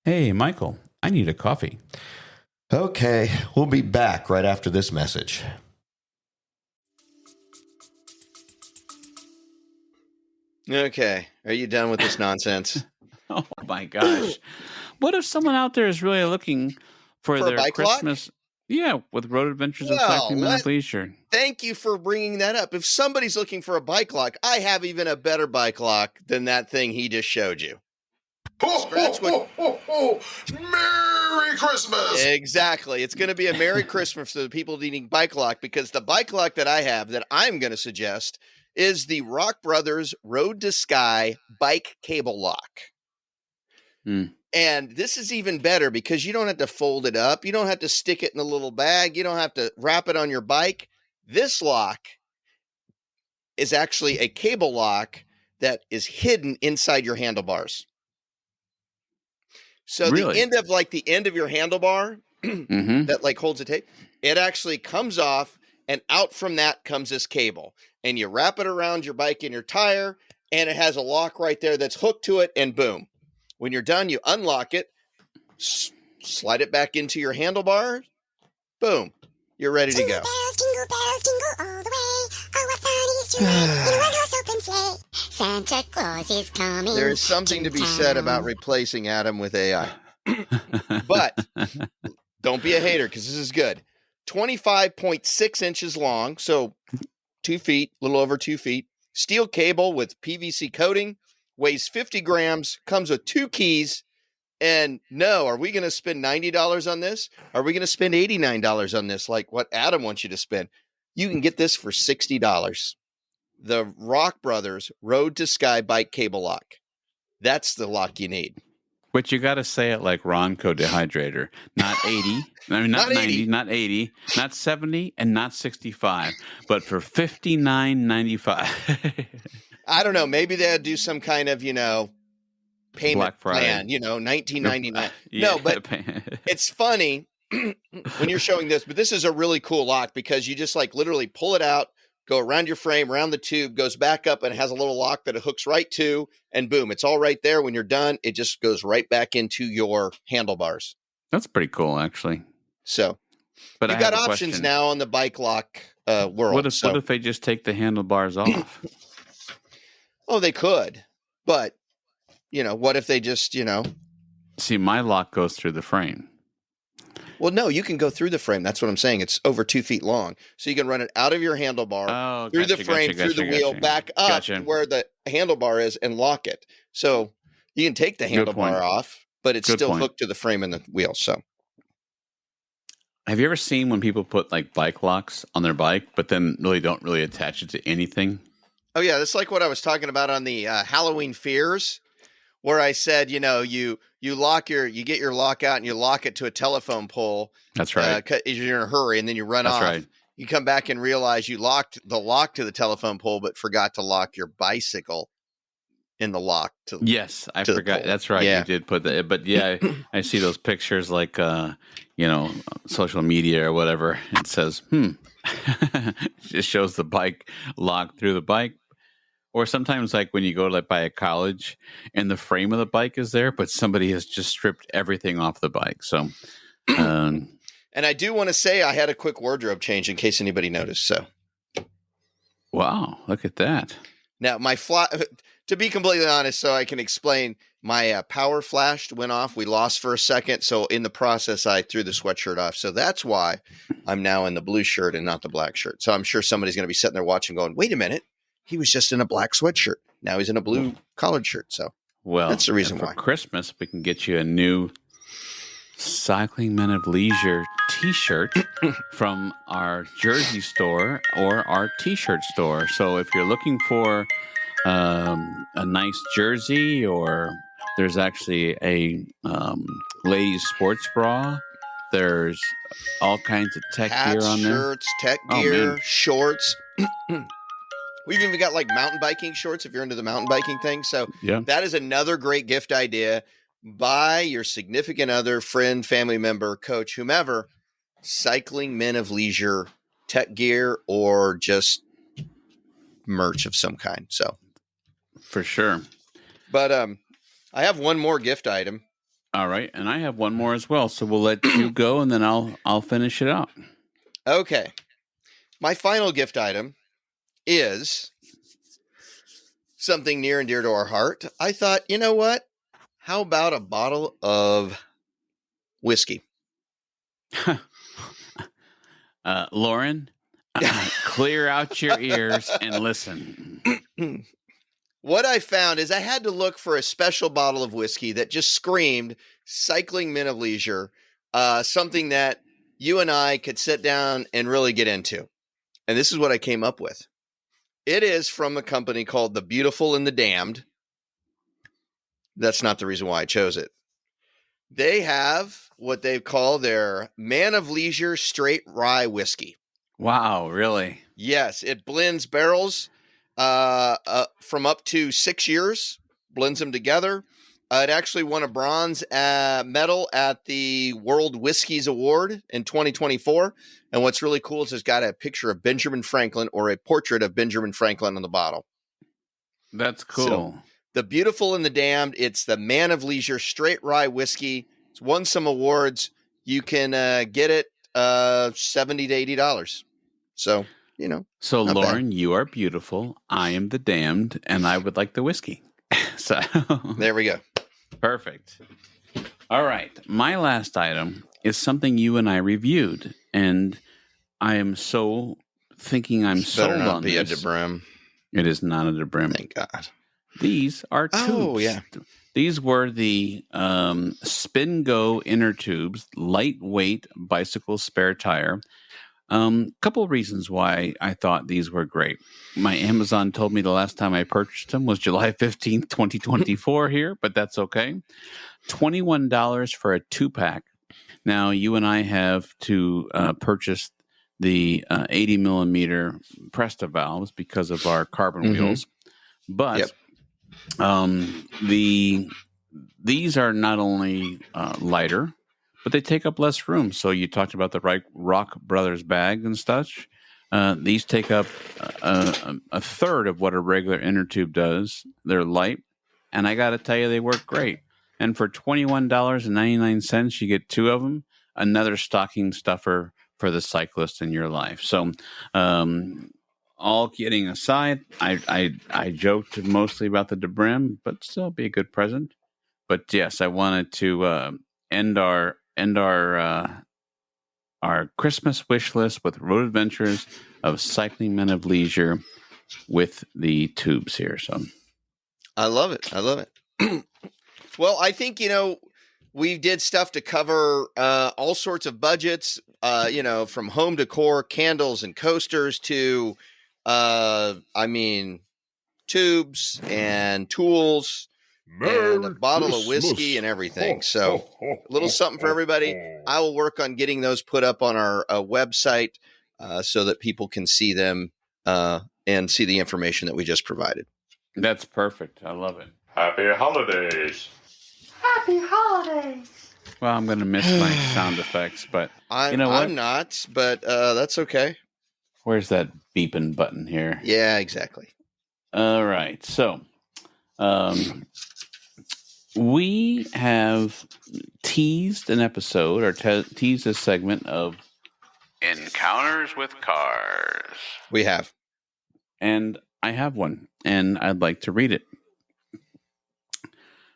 Hey, Michael, I need a coffee. Okay, we'll be back right after this message. Okay, are you done with this nonsense? Oh my gosh. What if someone out there is really looking for their bike Christmas? Lock? Yeah, with Road Adventures of Cycling Men of Leisure. Thank you for bringing that up. If somebody's looking for a bike lock, I have even a better bike lock than that thing he just showed you. Merry Christmas! Exactly. It's going to be a Merry Christmas to the people needing bike lock, because the bike lock that I have that I'm going to suggest is the Rock Brothers Road to Sky bike cable lock. And this is even better because you don't have to fold it up. You don't have to stick it in a little bag. You don't have to wrap it on your bike. This lock is actually a cable lock that is hidden inside your handlebars. So really? the end of your handlebar that like holds the tape, it actually comes off, and out from that comes this cable. And you wrap it around your bike and your tire, and it has a lock right there that's hooked to it, and boom. When you're done, you unlock it, slide it back into your handlebar, boom, you're ready to go. Jingle bells, jingle all the way. Oh, what fun it is to ride in a one-horse open sleigh. Santa Claus is coming. There is something to be said about replacing Adam with AI. But don't be a hater, because this is good. 25.6 inches long, so 2 feet, a little over 2 feet. Steel cable with PVC coating. Weighs 50 grams, comes with 2 keys, and no, are we going to spend $90 on this? Are we going to spend $89 on this, like what Adam wants you to spend? You can get this for $60. The Rock Brothers Road to Sky bike cable lock. That's the lock you need. But you got to say it like Ronco Dehydrator. Not 80. I mean, not 90, not 80, not 70, and not 65. But for $59.95. I don't know. Maybe they'd do some kind of, payment plan, $19.99. No, but it's funny when you're showing this, but this is a really cool lock because you just like literally pull it out, go around your frame, around the tube, goes back up, and it has a little lock that it hooks right to, and boom, it's all right there. When you're done, it just goes right back into your handlebars. That's pretty cool, actually. So, but you've got options now on the bike lock world. What if they just take the handlebars off? Oh, they could, but what if they just, See, my lock goes through the frame. Well, no, you can go through the frame. That's what I'm saying. It's over 2 feet long. So you can run it out of your handlebar, through the frame, through the wheel, back up to where the handlebar is, and lock it. So you can take the handlebar off, but it's still hooked to the frame and the wheel. So have you ever seen when people put like bike locks on their bike, but then don't really attach it to anything? Oh, yeah. That's like what I was talking about on the Halloween Fears, where I said, you get your lock out and you lock it to a telephone pole. That's right. You're in a hurry, and then you run off. Right. You come back and realize you locked the lock to the telephone pole, but forgot to lock your bicycle in the lock. Yes, I forgot. That's right. Yeah. You did put that. But yeah, I see those pictures like, social media or whatever. It says, it just shows the bike locked through the bike. Or sometimes like when you go to buy a college and the frame of the bike is there, but somebody has just stripped everything off the bike. So, and I do want to say I had a quick wardrobe change in case anybody noticed. So, wow, look at that. Now to be completely honest, so I can explain, my power flash went off. We lost for a second. So in the process, I threw the sweatshirt off. So that's why I'm now in the blue shirt and not the black shirt. So I'm sure somebody's going to be sitting there watching going, wait a minute. He was just in a black sweatshirt. Now he's in a blue collared shirt. So that's the reason why. For Christmas, we can get you a new Cycling Men of Leisure t-shirt from our jersey store or our t-shirt store. So if you're looking for a nice jersey, or there's actually a ladies sports bra, there's all kinds of tech gear on there. Shirts, tech gear, shorts. We've even got mountain biking shorts if you're into the mountain biking thing. So that is another great gift idea. Buy your significant other, friend, family member, coach, whomever, Cycling Men of Leisure tech gear or just merch of some kind. So for sure. But I have one more gift item. All right, and I have one more as well. So we'll let you go, and then I'll finish it out. Okay. My final gift item is something near and dear to our heart. I thought, you know what? How about a bottle of whiskey? Lauren, clear out your ears and listen. What I found is I had to look for a special bottle of whiskey that just screamed Cycling Men of Leisure, something that you and I could sit down and really get into. And this is what I came up with. It is from a company called The Beautiful and the Damned. That's not the reason why I chose it. They have what they call their Man of Leisure Straight Rye Whiskey. Wow, really? Yes, it blends barrels from up to 6 years, blends them together. It actually won a bronze medal at the World Whiskies Award in 2024. And what's really cool is it's got a picture of Benjamin Franklin, or a portrait of Benjamin Franklin on the bottle. That's cool. So, The Beautiful and the Damned. It's the Man of Leisure Straight Rye Whiskey. It's won some awards. You can get it $70 to $80. So, So Lauren, you are beautiful. I am the damned, and I would like the whiskey. So there we go. Perfect. All right. My last item is something you and I reviewed, and I am so thinking I'm sold on this. Better not be a DeBrim. It is not a DeBrim. Thank God. These are tubes. Oh, yeah. These were the Spin Go inner tubes, lightweight bicycle spare tire. Couple of reasons why I thought these were great. My Amazon told me the last time I purchased them was July 15th, 2024 here, but that's okay. $21 for a 2-pack. Now, you and I have to purchase the 80 millimeter Presta valves because of our carbon wheels. But these are not only lighter, but they take up less room. So you talked about the Rock Brothers bag and such. These take up a third of what a regular inner tube does. They're light, and I got to tell you, they work great. And for $21.99, you get 2 of them. Another stocking stuffer for the cyclist in your life. So, all kidding aside, I joked mostly about the DeBrim, but still be a good present. But yes, I wanted to end our Christmas wish list with road adventures of Cycling Men of Leisure with the tubes here. So I love it. Well, I think, we did stuff to cover all sorts of budgets, from home decor, candles and coasters to, tubes and tools. And a bottle of whiskey and everything. So a little something for everybody. I will work on getting those put up on our website so that people can see them and see the information that we just provided. That's perfect. I love it. Happy holidays. Well, I'm going to miss my sound effects, but you know what? I'm not, but that's okay. Where's that beeping button here? Yeah, exactly. All right. So, we have teased an episode or teased a segment of Encounters with Cars. We have. And I have one, and I'd like to read it.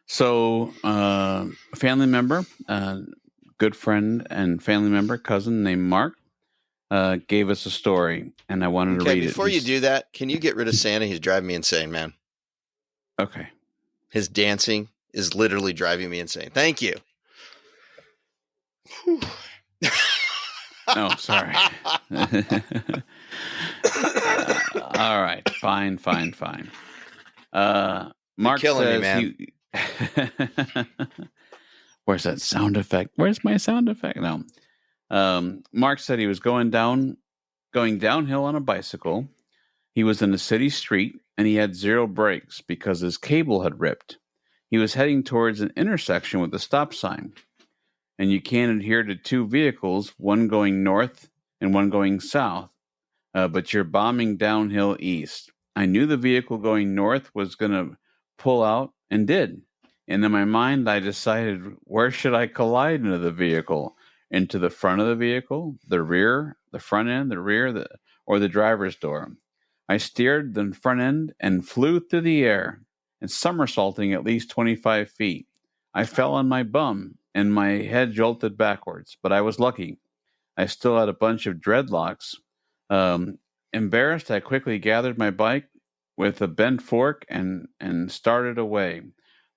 So, a family member, good friend and family member, cousin named Mark, gave us a story, and I wanted to read it. Before you do that, can you get rid of Santa? He's driving me insane, man. Okay. His dancing is literally driving me insane. Thank you. Oh, sorry. All right. Fine. Mark killing says me, man. Where's that sound effect? Where's my sound effect? No. Mark said he was going downhill on a bicycle. He was in a city street and he had zero brakes because his cable had ripped. He was heading towards an intersection with a stop sign. And you can't adhere to two vehicles, one going north and one going south, but you're bombing downhill east. I knew the vehicle going north was going to pull out and did. And in my mind, I decided, where should I collide into the vehicle? Into the front of the vehicle, the rear, the front end, the rear, or the driver's door. I steered the front end and flew through the air and somersaulting at least 25 feet. I fell on my bum and my head jolted backwards, but I was lucky. I still had a bunch of dreadlocks. Embarrassed, I quickly gathered my bike with a bent fork and started away.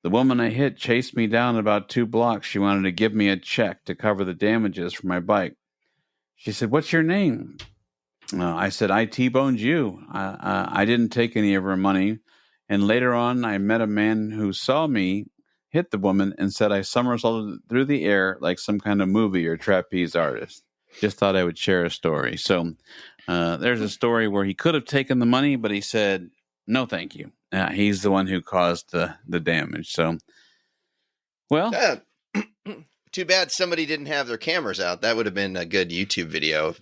The woman I hit chased me down about 2 blocks. She wanted to give me a check to cover the damages for my bike. She said, "What's your name?" I said, "I T-boned you." I didn't take any of her money. And later on, I met a man who saw me hit the woman and said I somersaulted through the air like some kind of movie or trapeze artist. Just thought I would share a story. So there's a story where he could have taken the money, but he said, no, thank you. He's the one who caused the damage. So, well. Too bad somebody didn't have their cameras out. That would have been a good YouTube video.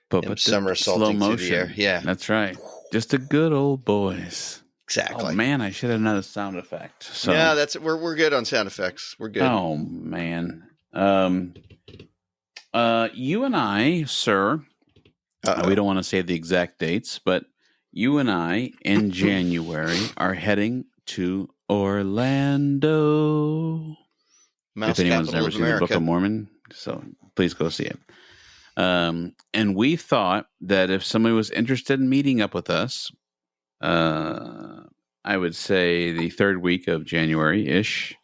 But somersaulting slow motion. through the air. Yeah. That's right. Just a good old boys. Exactly. Oh, man, I should have done a sound effect. So. Yeah, we're good on sound effects. We're good. Oh, man. You and I, sir, we don't want to say the exact dates, but you and I in January are heading to Orlando. Mouse if anyone's capital never of seen America. the Book of Mormon, so please go see it. And we thought that if somebody was interested in meeting up with us, I would say the third week of January-ish,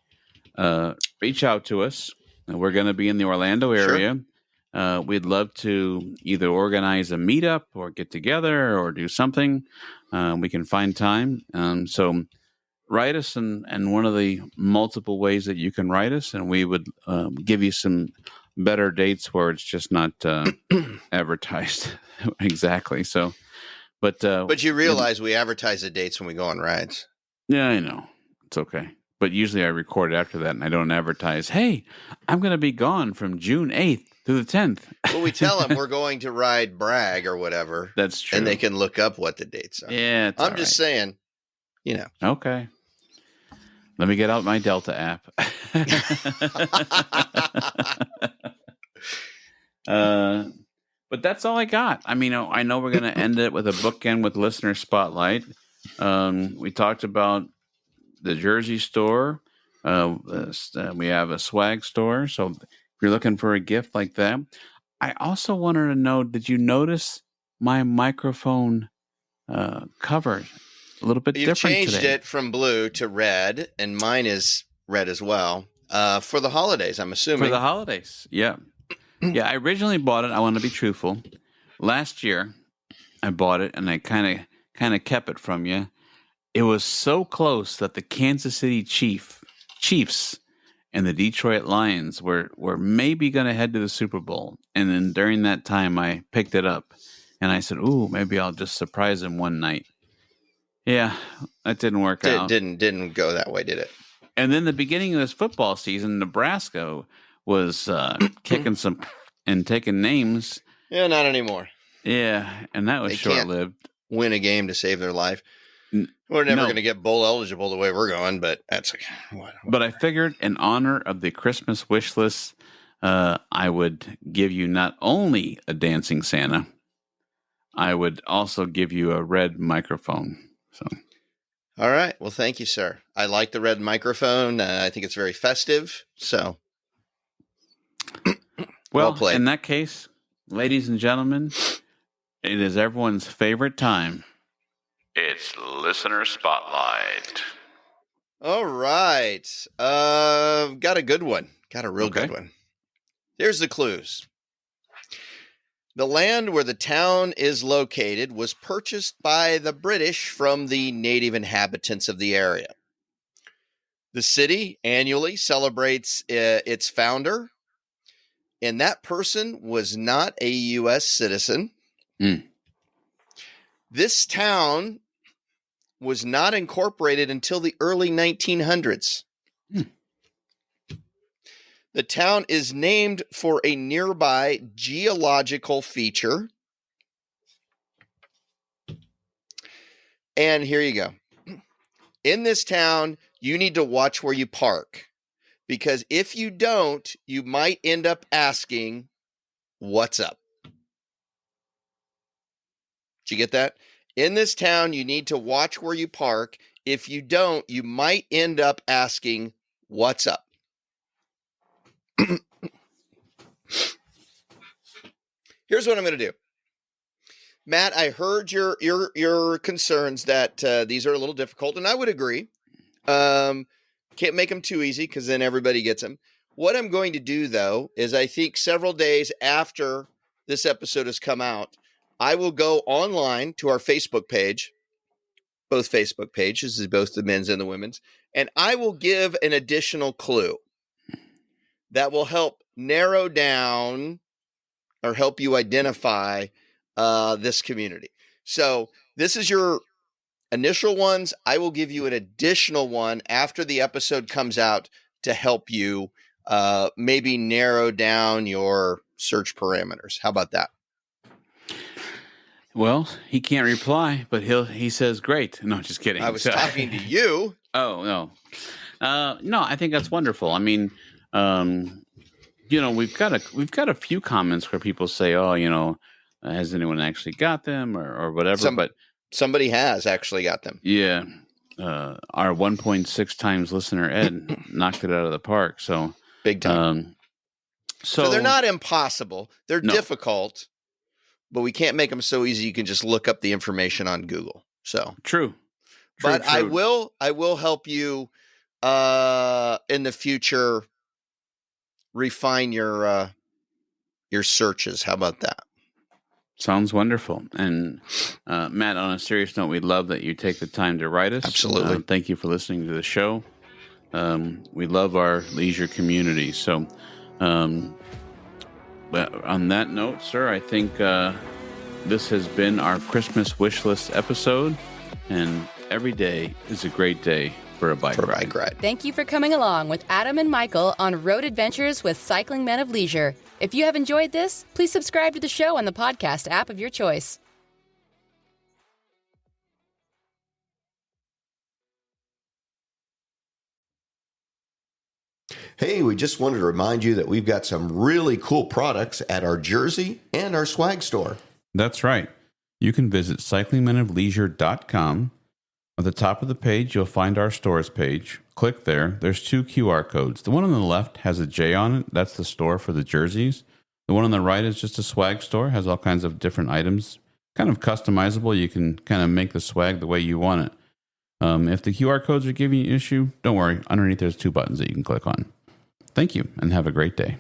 reach out to us. We're going to be in the Orlando area. Sure. We'd love to either organize a meetup or get together or do something. We can find time. So write us in one of the multiple ways that you can write us, and we would give you some better dates where it's just not advertised. Exactly. So, but you realize we advertise the dates when we go on rides. Yeah, I know. It's okay. But usually I record after that and I don't advertise, hey, I'm going to be gone from June 8th to the 10th. Well, we tell them we're going to ride Bragg or whatever. That's true. And they can look up what the dates are. Yeah, I'm just saying, you know. Okay. Let me get out my Delta app. But that's all I got. I mean, I know we're going to end it with a bookend with Listener Spotlight. We talked about the Jersey store. We have a swag store. So if you're looking for a gift like that, I also wanted to know, did you notice my microphone cover? A little bit different today. You've changed it from blue to red, and mine is red as well. For the holidays, I'm assuming. For the holidays, yeah. Yeah, I originally bought it. I want to be truthful. Last year, I bought it, and I kind of kept it from you. It was so close that the Kansas City Chiefs and the Detroit Lions were maybe going to head to the Super Bowl. And then during that time, I picked it up, and I said, ooh, maybe I'll just surprise them one night. Yeah, that didn't work out. Didn't go that way, did it? And then the beginning of this football season, Nebraska was kicking some and taking names. Yeah, not anymore. Yeah, and that was short-lived. Win a game to save their life. We're never going to get bowl eligible the way we're going, but that's what. But I figured in honor of the Christmas wish list, I would give you not only a dancing Santa, I would also give you a red microphone. So, all right. Well, thank you, sir. I like the red microphone. I think it's very festive. So, well played. In that case, ladies and gentlemen, it is everyone's favorite time. It's Listener Spotlight. All right. Got a good one. Got a real good one. Here's the clues. The land where the town is located was purchased by the British from the native inhabitants of the area. The city annually celebrates its founder, and that person was not a U.S. citizen. This town was not incorporated until the early 1900s. The town is named for a nearby geological feature. And here you go. In this town, you need to watch where you park, because if you don't, you might end up asking, what's up? Did you get that? In this town, you need to watch where you park. If you don't, you might end up asking, what's up? Here's what I'm going to do. Matt, I heard your concerns that these are a little difficult, and I would agree. Can't make them too easy because then everybody gets them. What I'm going to do, though, is I think several days after this episode has come out, I will go online to our Facebook page, both Facebook pages, both the men's and the women's, and I will give an additional clue that will help narrow down or help you identify this community. So this is your initial ones. I will give you an additional one after the episode comes out to help you maybe narrow down your search parameters. How about that? Well, he can't reply, but he says great. No, just kidding. I was talking to you. Oh, no. No, I think that's wonderful. I mean, we've got a few comments where people say, "Oh, has anyone actually got them or whatever?" But somebody has actually got them. Yeah, our 1.6 times listener Ed knocked it out of the park. So big time. So they're not impossible. They're difficult, but we can't make them so easy. You can just look up the information on Google. So true. But I will help you in the future refine your searches. How about that? Sounds wonderful. And Matt, on a serious note, we love that you take the time to write us. Absolutely. Thank you for listening to the show. We love our leisure community. So but on that note, sir, I think this has been our Christmas wish list episode. And every day is a great day for a bike ride. Thank you for coming along with Adam and Michael on Road Adventures with Cycling Men of Leisure. If you have enjoyed this, please subscribe to the show on the podcast app of your choice. Hey, we just wanted to remind you that we've got some really cool products at our jersey and our swag store. That's right. You can visit cyclingmenofleisure.com. At the top of the page, you'll find our stores page. Click there. There's 2 QR codes. The one on the left has a J on it. That's the store for the jerseys. The one on the right is just a swag store. Has all kinds of different items. Kind of customizable. You can kind of make the swag the way you want it. If the QR codes are giving you an issue, don't worry. Underneath, there's 2 buttons that you can click on. Thank you, and have a great day.